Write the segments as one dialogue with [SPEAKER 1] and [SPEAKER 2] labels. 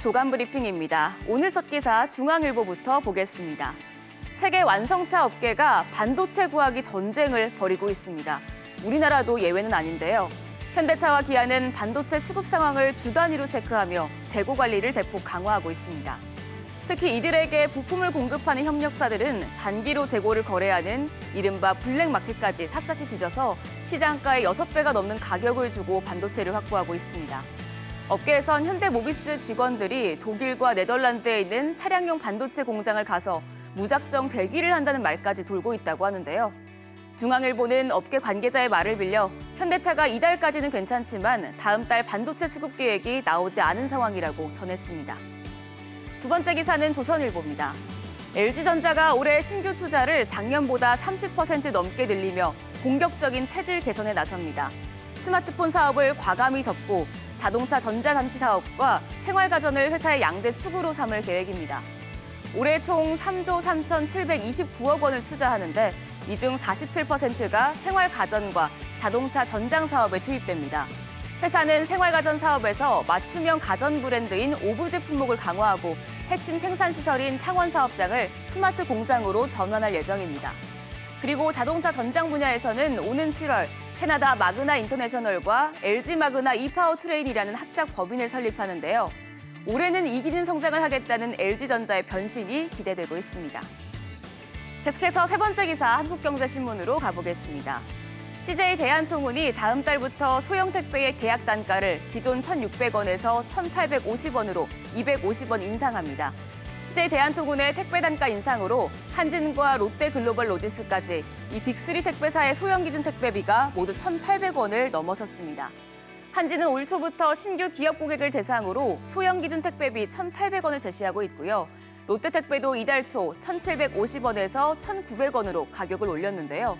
[SPEAKER 1] 조간 브리핑입니다. 오늘 첫 기사 중앙일보부터 보겠습니다. 세계 완성차 업계가 반도체 구하기 전쟁을 벌이고 있습니다. 우리나라도 예외는 아닌데요. 현대차와 기아는 반도체 수급 상황을 주 단위로 체크하며 재고 관리를 대폭 강화하고 있습니다. 특히 이들에게 부품을 공급하는 협력사들은 단기로 재고를 거래하는 이른바 블랙마켓까지 샅샅이 뒤져서 시장가의 6배가 넘는 가격을 주고 반도체를 확보하고 있습니다. 업계에선 현대모비스 직원들이 독일과 네덜란드에 있는 차량용 반도체 공장을 가서 무작정 대기를 한다는 말까지 돌고 있다고 하는데요. 중앙일보는 업계 관계자의 말을 빌려 현대차가 이달까지는 괜찮지만 다음 달 반도체 수급 계획이 나오지 않은 상황이라고 전했습니다. 두 번째 기사는 조선일보입니다. LG전자가 올해 신규 투자를 작년보다 30% 넘게 늘리며 공격적인 체질 개선에 나섭니다. 스마트폰 사업을 과감히 접고 자동차 전자장치 사업과 생활가전을 회사의 양대 축으로 삼을 계획입니다. 올해 총 3조 3,729억 원을 투자하는데 이 중 47%가 생활가전과 자동차 전장 사업에 투입됩니다. 회사는 생활가전 사업에서 맞춤형 가전 브랜드인 오브제 품목을 강화하고 핵심 생산시설인 창원 사업장을 스마트 공장으로 전환할 예정입니다. 그리고 자동차 전장 분야에서는 오는 7월 캐나다 마그나 인터내셔널과 LG 마그나 이파워 트레인이라는 합작 법인을 설립하는데요. 올해는 이기는 성장을 하겠다는 LG전자의 변신이 기대되고 있습니다. 계속해서 세 번째 기사 한국경제신문으로 가보겠습니다. CJ 대한통운이 다음 달부터 소형 택배의 계약 단가를 기존 1,600원에서 1,850원으로 250원 인상합니다. CJ 대한통운의 택배 단가 인상으로 한진과 롯데글로벌 로지스까지 이 빅3 택배사의 소형 기준 택배비가 모두 1,800원을 넘어섰습니다. 한진은 올 초부터 신규 기업 고객을 대상으로 소형 기준 택배비 1,800원을 제시하고 있고요. 롯데택배도 이달 초 1,750원에서 1,900원으로 가격을 올렸는데요.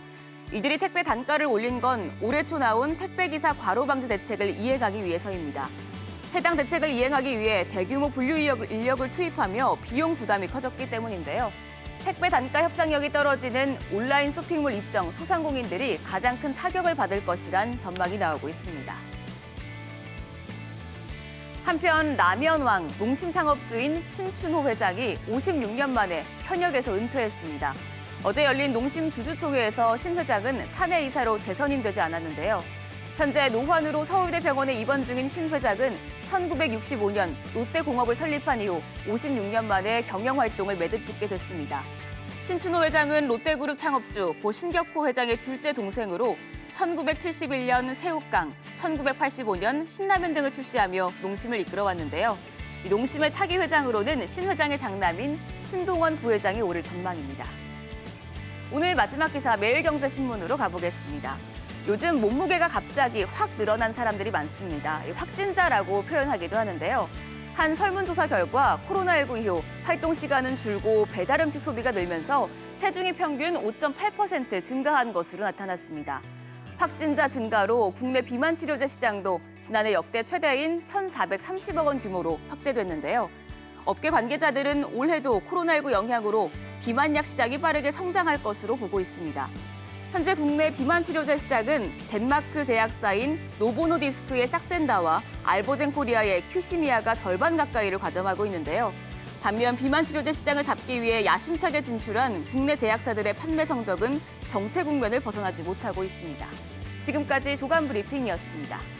[SPEAKER 1] 이들이 택배 단가를 올린 건 올해 초 나온 택배기사 과로 방지 대책을 이행하기 위해서입니다. 해당 대책을 이행하기 위해 대규모 분류 인력을 투입하며 비용 부담이 커졌기 때문인데요. 택배 단가 협상력이 떨어지는 온라인 쇼핑몰 입점 소상공인들이 가장 큰 타격을 받을 것이란 전망이 나오고 있습니다. 한편 라면왕 농심 창업주인 신춘호 회장이 56년 만에 현역에서 은퇴했습니다. 어제 열린 농심 주주총회에서 신 회장은 사내 이사로 재선임되지 않았는데요. 현재 노환으로 서울대 병원에 입원 중인 신 회장은 1965년 롯데공업을 설립한 이후 56년 만에 경영활동을 매듭짓게 됐습니다. 신춘호 회장은 롯데그룹 창업주 고신격호 회장의 둘째 동생으로 1971년 새우깡, 1985년 신라면 등을 출시하며 농심을 이끌어왔는데요. 이 농심의 차기 회장으로는 신 회장의 장남인 신동원 부회장이 오를 전망입니다. 오늘 마지막 기사 매일경제신문으로 가보겠습니다. 요즘 몸무게가 갑자기 확 늘어난 사람들이 많습니다. 확진자라고 표현하기도 하는데요. 한 설문조사 결과 코로나19 이후 활동 시간은 줄고 배달 음식 소비가 늘면서 체중이 평균 5.8% 증가한 것으로 나타났습니다. 확진자 증가로 국내 비만 치료제 시장도 지난해 역대 최대인 1,430억 원 규모로 확대됐는데요. 업계 관계자들은 올해도 코로나19 영향으로 비만약 시장이 빠르게 성장할 것으로 보고 있습니다. 현재 국내 비만 치료제 시장은 덴마크 제약사인 노보노디스크의 삭센다와 알보젠 코리아의 큐시미아가 절반 가까이를 과점하고 있는데요. 반면 비만 치료제 시장을 잡기 위해 야심차게 진출한 국내 제약사들의 판매 성적은 정체 국면을 벗어나지 못하고 있습니다. 지금까지 조간 브리핑이었습니다.